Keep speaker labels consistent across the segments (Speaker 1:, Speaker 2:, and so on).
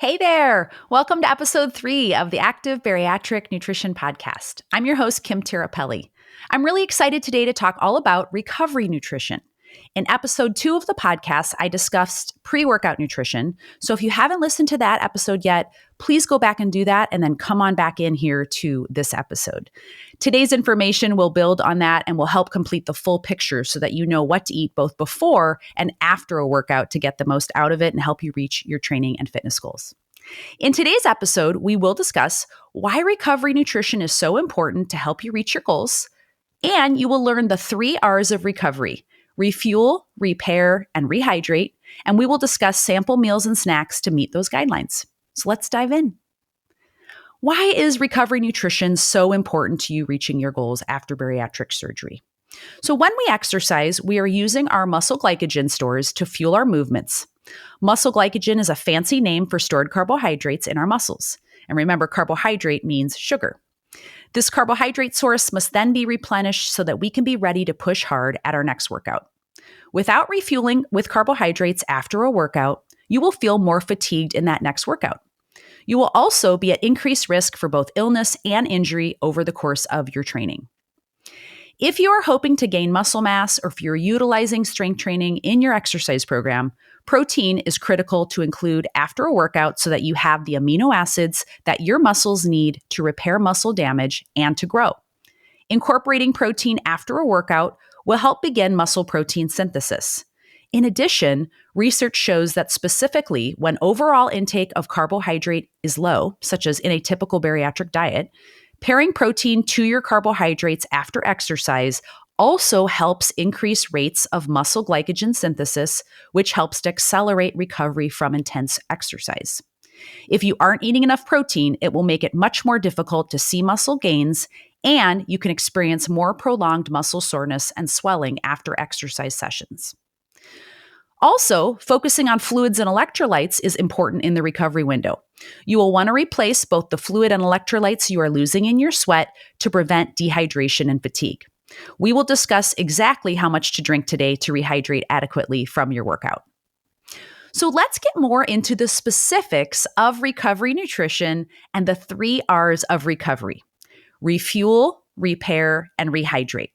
Speaker 1: Hey there! Welcome to episode 3 of the Active Bariatric Nutrition Podcast. I'm your host, Kim Tirapelli. I'm really excited today to talk all about recovery nutrition. In episode 2 of the podcast, I discussed pre-workout nutrition. So if you haven't listened to that episode yet, please go back and do that and then come on back in here to this episode. Today's information will build on that and will help complete the full picture so that you know what to eat both before and after a workout to get the most out of it and help you reach your training and fitness goals. In today's episode, we will discuss why recovery nutrition is so important to help you reach your goals, and you will learn the 3 R's of recovery: refuel, repair, and rehydrate, and we will discuss sample meals and snacks to meet those guidelines. So let's dive in. Why is recovery nutrition so important to you reaching your goals after bariatric surgery? So when we exercise, we are using our muscle glycogen stores to fuel our movements. Muscle glycogen is a fancy name for stored carbohydrates in our muscles. And remember, carbohydrate means sugar. This carbohydrate source must then be replenished so that we can be ready to push hard at our next workout. Without refueling with carbohydrates after a workout, you will feel more fatigued in that next workout. You will also be at increased risk for both illness and injury over the course of your training. If you are hoping to gain muscle mass or if you're utilizing strength training in your exercise program, protein is critical to include after a workout so that you have the amino acids that your muscles need to repair muscle damage and to grow. Incorporating protein after a workout will help begin muscle protein synthesis. In addition, research shows that specifically when overall intake of carbohydrate is low, such as in a typical bariatric diet, pairing protein to your carbohydrates after exercise also helps increase rates of muscle glycogen synthesis, which helps to accelerate recovery from intense exercise. If you aren't eating enough protein, it will make it much more difficult to see muscle gains, and you can experience more prolonged muscle soreness and swelling after exercise sessions. Also, focusing on fluids and electrolytes is important in the recovery window. You will want to replace both the fluid and electrolytes you are losing in your sweat to prevent dehydration and fatigue. We will discuss exactly how much to drink today to rehydrate adequately from your workout. So let's get more into the specifics of recovery nutrition and the 3 R's of recovery: refuel, repair, and rehydrate.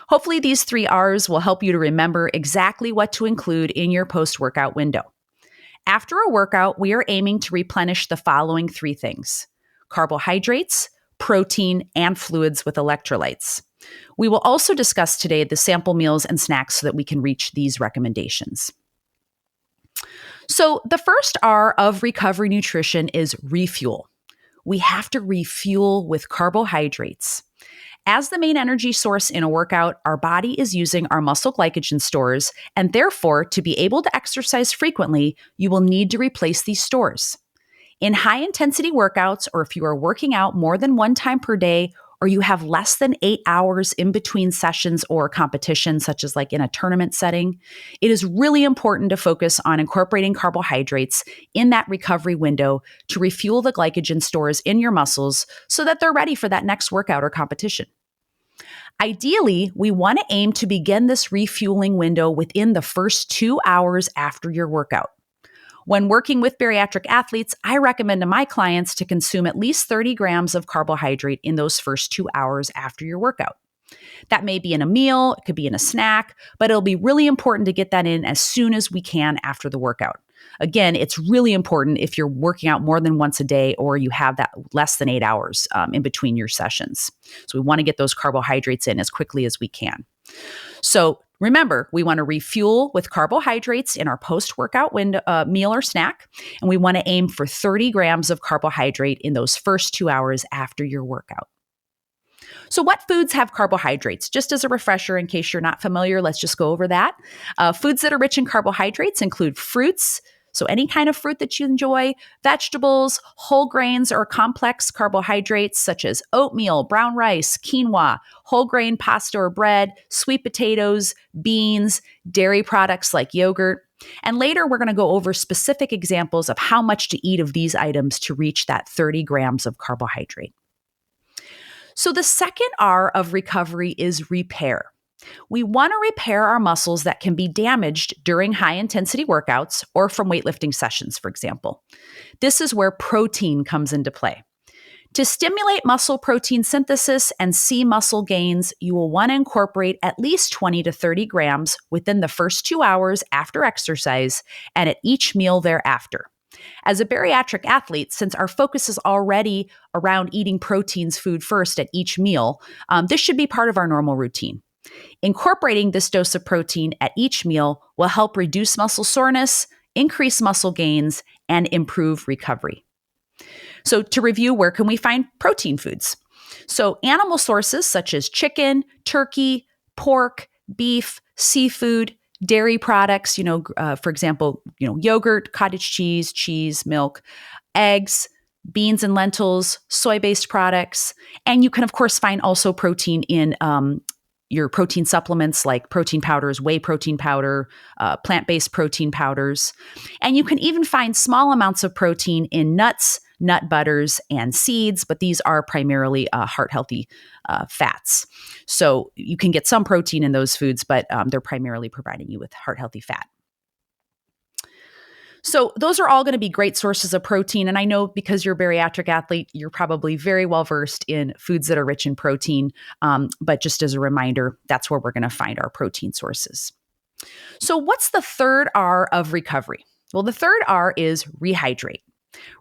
Speaker 1: Hopefully these 3 R's will help you to remember exactly what to include in your post-workout window. After a workout, we are aiming to replenish the following 3 things: carbohydrates, protein, and fluids with electrolytes. We will also discuss today the sample meals and snacks so that we can reach these recommendations. So the first R of recovery nutrition is refuel. We have to refuel with carbohydrates. As the main energy source in a workout, our body is using our muscle glycogen stores, and therefore, to be able to exercise frequently, you will need to replace these stores. In high-intensity workouts, or if you are working out more than 1 time per day, or you have less than 8 hours in between sessions or competitions, such as like in a tournament setting, it is really important to focus on incorporating carbohydrates in that recovery window to refuel the glycogen stores in your muscles so that they're ready for that next workout or competition. Ideally, we want to aim to begin this refueling window within the first 2 hours after your workout. When working with bariatric athletes, I recommend to my clients to consume at least 30 grams of carbohydrate in those first 2 hours after your workout. That may be in a meal, it could be in a snack, but it'll be really important to get that in as soon as we can after the workout. Again, it's really important if you're working out more than once a day or you have that less than 8 hours in between your sessions. So we want to get those carbohydrates in as quickly as we can. So remember, we want to refuel with carbohydrates in our post-workout window, meal or snack, and we want to aim for 30 grams of carbohydrate in those first 2 hours after your workout. So what foods have carbohydrates? Just as a refresher, in case you're not familiar, let's just go over that. Foods that are rich in carbohydrates include fruits, so any kind of fruit that you enjoy, vegetables, whole grains or complex carbohydrates such as oatmeal, brown rice, quinoa, whole grain pasta or bread, sweet potatoes, beans, dairy products like yogurt. And later, we're going to go over specific examples of how much to eat of these items to reach that 30 grams of carbohydrate. So the second R of recovery is repair. We want to repair our muscles that can be damaged during high intensity workouts or from weightlifting sessions, for example. This is where protein comes into play. To stimulate muscle protein synthesis and see muscle gains, you will want to incorporate at least 20 to 30 grams within the first 2 hours after exercise and at each meal thereafter. As a bariatric athlete, since our focus is already around eating proteins food first at each meal, this should be part of our normal routine. Incorporating this dose of protein at each meal will help reduce muscle soreness, increase muscle gains, and improve recovery. So to review, where can we find protein foods? So animal sources such as chicken, turkey, pork, beef, seafood, dairy products, for example, yogurt, cottage cheese, milk, eggs, beans and lentils, soy-based products. And you can, of course, find also protein in your protein supplements like protein powders, whey protein powder, plant-based protein powders. And you can even find small amounts of protein in nuts, nut butters, and seeds, but these are primarily heart-healthy fats. So you can get some protein in those foods, but they're primarily providing you with heart-healthy fat. So those are all going to be great sources of protein. And I know because you're a bariatric athlete, you're probably very well versed in foods that are rich in protein. But just as a reminder, that's where we're going to find our protein sources. So what's the third R of recovery? Well, the third R is rehydrate.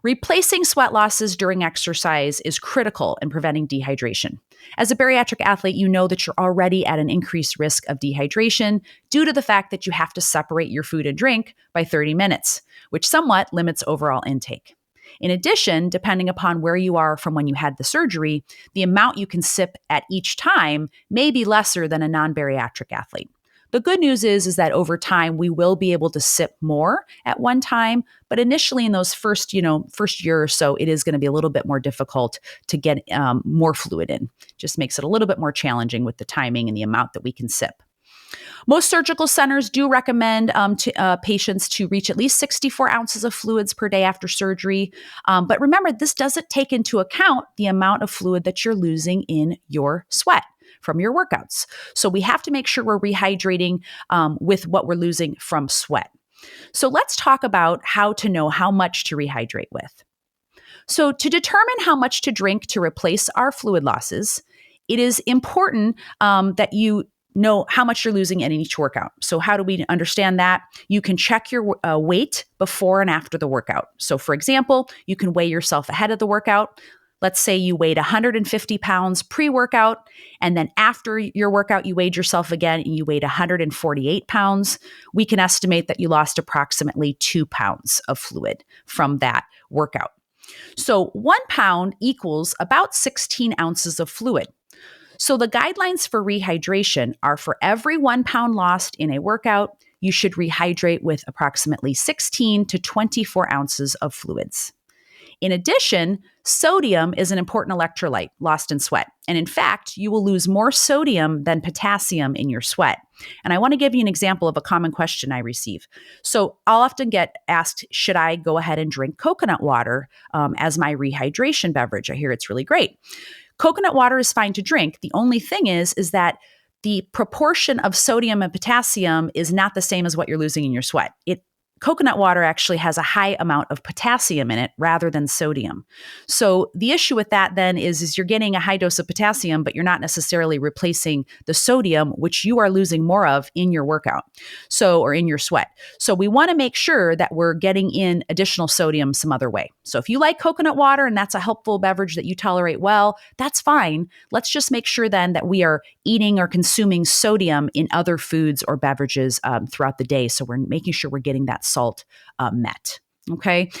Speaker 1: Replacing sweat losses during exercise is critical in preventing dehydration. As a bariatric athlete, you know that you're already at an increased risk of dehydration due to the fact that you have to separate your food and drink by 30 minutes, which somewhat limits overall intake. In addition, depending upon where you are from when you had the surgery, the amount you can sip at each time may be lesser than a non-bariatric athlete. The good news is that over time, we will be able to sip more at one time, but initially in those first year or so, it is going to be a little bit more difficult to get more fluid in. Just makes it a little bit more challenging with the timing and the amount that we can sip. Most surgical centers do recommend patients to reach at least 64 ounces of fluids per day after surgery. But remember, this doesn't take into account the amount of fluid that you're losing in your sweat from your workouts. So we have to make sure we're rehydrating with what we're losing from sweat. So let's talk about how to know how much to rehydrate with. So to determine how much to drink to replace our fluid losses, it is important that you know how much you're losing in each workout. So how do we understand that? You can check your weight before and after the workout. So for example, you can weigh yourself ahead of the workout. Let's say you weighed 150 pounds pre-workout, and then after your workout, you weighed yourself again and you weighed 148 pounds. We can estimate that you lost approximately 2 pounds of fluid from that workout. So 1 pound equals about 16 ounces of fluid. So the guidelines for rehydration are for every 1 pound lost in a workout, you should rehydrate with approximately 16 to 24 ounces of fluids. In addition, sodium is an important electrolyte lost in sweat. And in fact, you will lose more sodium than potassium in your sweat. And I want to give you an example of a common question I receive. So I'll often get asked, should I go ahead and drink coconut water as my rehydration beverage? I hear it's really great. Coconut water is fine to drink. The only thing is that the proportion of sodium and potassium is not the same as what you're losing in your sweat. Coconut water actually has a high amount of potassium in it rather than sodium. So the issue with that then is you're getting a high dose of potassium, but you're not necessarily replacing the sodium, which you are losing more of in your workout, or in your sweat. So we want to make sure that we're getting in additional sodium some other way. So if you like coconut water and that's a helpful beverage that you tolerate well, that's fine. Let's just make sure then that we are eating or consuming sodium in other foods or beverages throughout the day. So we're making sure we're getting that salt met. Okay.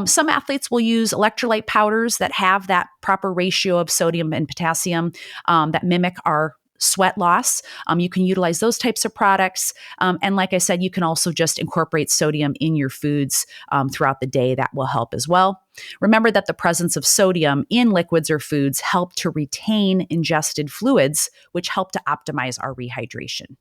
Speaker 1: Some athletes will use electrolyte powders that have that proper ratio of sodium and potassium that mimic our sweat loss. You can utilize those types of products. And like I said, you can also just incorporate sodium in your foods throughout the day. That will help as well. Remember that the presence of sodium in liquids or foods help to retain ingested fluids, which help to optimize our rehydration.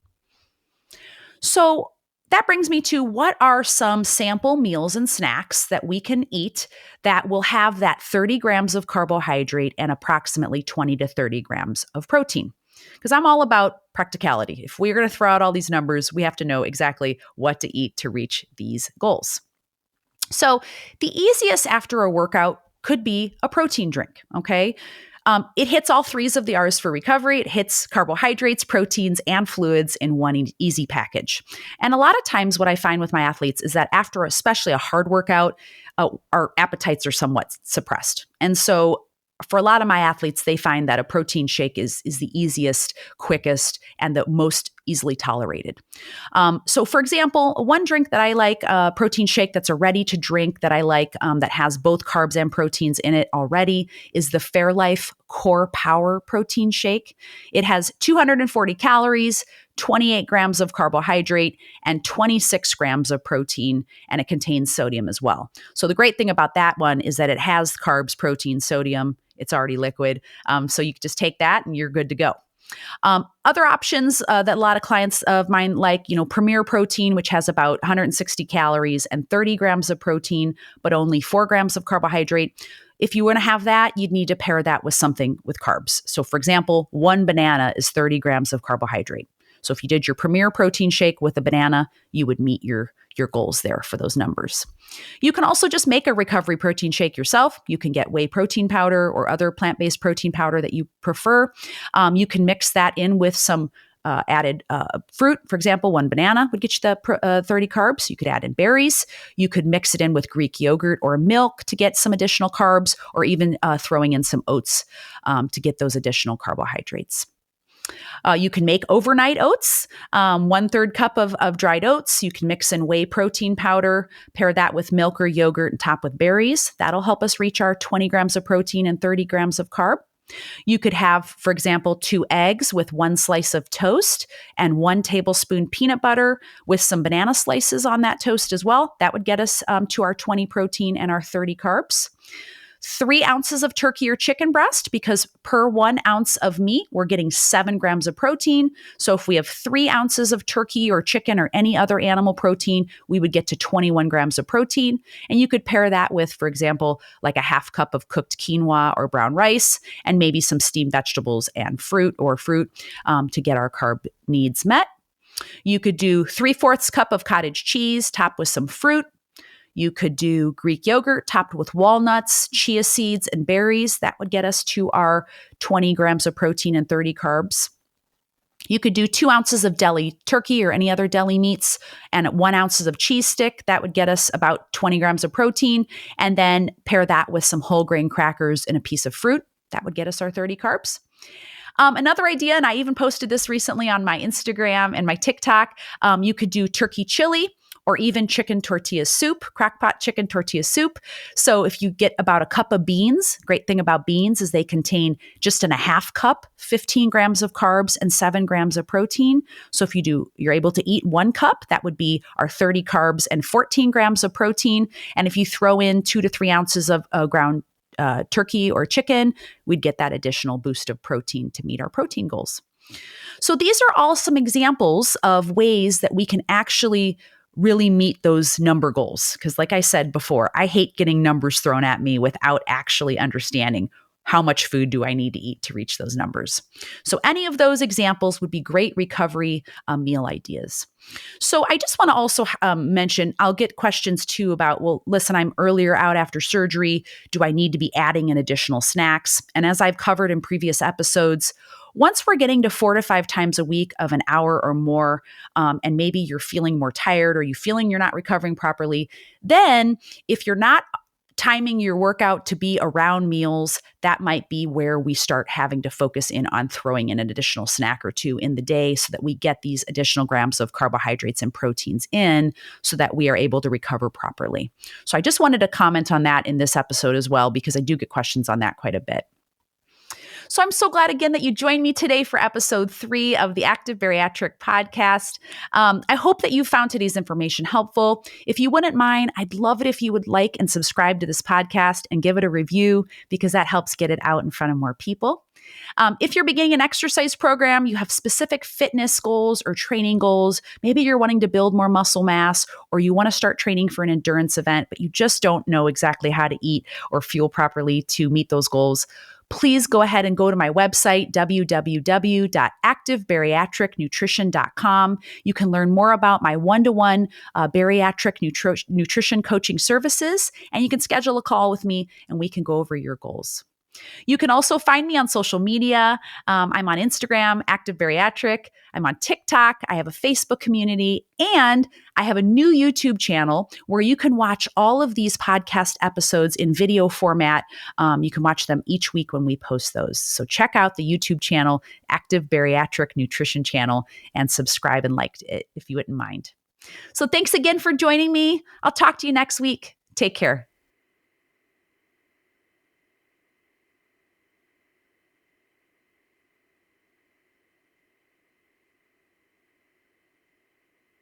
Speaker 1: So that brings me to what are some sample meals and snacks that we can eat that will have that 30 grams of carbohydrate and approximately 20 to 30 grams of protein. because I'm all about practicality. If we're going to throw out all these numbers, we have to know exactly what to eat to reach these goals. So the easiest after a workout could be a protein drink, okay? It hits all threes of the R's for recovery. It hits carbohydrates, proteins, and fluids in one easy package. And a lot of times what I find with my athletes is that after especially a hard workout, our appetites are somewhat suppressed. And so for a lot of my athletes, they find that a protein shake is the easiest, quickest, and the most easily tolerated. So for example, one drink that I like, a protein shake that's a ready to drink that I like, that has both carbs and proteins in it already, is the Fairlife Core Power Protein Shake. It has 240 calories, 28 grams of carbohydrate, and 26 grams of protein, and it contains sodium as well. So the great thing about that one is that it has carbs, protein, sodium. It's already liquid. So you can just take that and you're good to go. Other options that a lot of clients of mine like, Premier Protein, which has about 160 calories and 30 grams of protein, but only 4 grams of carbohydrate. If you want to have that, you'd need to pair that with something with carbs. So for example, one banana is 30 grams of carbohydrate. So if you did your Premier Protein shake with a banana, you would meet your goals there for those numbers. You can also just make a recovery protein shake yourself. You can get whey protein powder or other plant-based protein powder that you prefer. You can mix that in with some added fruit. For example, one banana would get you the 30 carbs. You could add in berries. You could mix it in with Greek yogurt or milk to get some additional carbs, or even throwing in some oats to get those additional carbohydrates. You can make overnight oats, 1/3 cup of dried oats. You can mix in whey protein powder, pair that with milk or yogurt and top with berries. That'll help us reach our 20 grams of protein and 30 grams of carb. You could have, for example, 2 eggs with 1 slice of toast and 1 tablespoon peanut butter with some banana slices on that toast as well. That would get us to our 20 protein and our 30 carbs. 3 ounces of turkey or chicken breast, because per 1 ounce of meat, we're getting 7 grams of protein. So if we have 3 ounces of turkey or chicken or any other animal protein, we would get to 21 grams of protein. And you could pair that with, for example, like a half cup of cooked quinoa or brown rice, and maybe some steamed vegetables and fruit to get our carb needs met. You could do 3/4 cup of cottage cheese topped with some fruit. You could do Greek yogurt topped with walnuts, chia seeds, and berries. That would get us to our 20 grams of protein and 30 carbs. You could do 2 ounces of deli turkey or any other deli meats and 1 ounce of cheese stick. That would get us about 20 grams of protein. And then pair that with some whole grain crackers and a piece of fruit. That would get us our 30 carbs. Another idea, and I even posted this recently on my Instagram and my TikTok, you could do turkey chili, or even chicken tortilla soup, crackpot chicken tortilla soup. So if you get about a cup of beans, great thing about beans is they contain just in a half cup, 15 grams of carbs and 7 grams of protein. So if you're able to eat 1 cup, that would be our 30 carbs and 14 grams of protein. And if you throw in 2 to 3 ounces of ground turkey or chicken, we'd get that additional boost of protein to meet our protein goals. So these are all some examples of ways that we can actually really meet those number goals. Because like I said before, I hate getting numbers thrown at me without actually understanding how much food do I need to eat to reach those numbers. So any of those examples would be great recovery meal ideas. So I just want to also mention, I'll get questions too about, well, listen, I'm earlier out after surgery. Do I need to be adding in additional snacks? And as I've covered in previous episodes, once we're getting to 4 to 5 times a week of an hour or more, and maybe you're feeling more tired or you feeling you're not recovering properly, then if you're not timing your workout to be around meals, that might be where we start having to focus in on throwing in an additional snack or 2 in the day so that we get these additional grams of carbohydrates and proteins in so that we are able to recover properly. So I just wanted to comment on that in this episode as well, because I do get questions on that quite a bit. So I'm so glad again that you joined me today for episode 3 of the Active Bariatric Podcast. I hope that you found today's information helpful. If you wouldn't mind, I'd love it if you would like and subscribe to this podcast and give it a review, because that helps get it out in front of more people. If you're beginning an exercise program, you have specific fitness goals or training goals, maybe you're wanting to build more muscle mass, or you want to start training for an endurance event, but you just don't know exactly how to eat or fuel properly to meet those goals, please go ahead and go to my website, www.activebariatricnutrition.com. You can learn more about my one-to-one bariatric nutrition coaching services, and you can schedule a call with me and we can go over your goals. You can also find me on social media. I'm on Instagram, Active Bariatric. I'm on TikTok. I have a Facebook community, and I have a new YouTube channel where you can watch all of these podcast episodes in video format. You can watch them each week when we post those. So check out the YouTube channel, Active Bariatric Nutrition channel, and subscribe and like it if you wouldn't mind. So thanks again for joining me. I'll talk to you next week. Take care.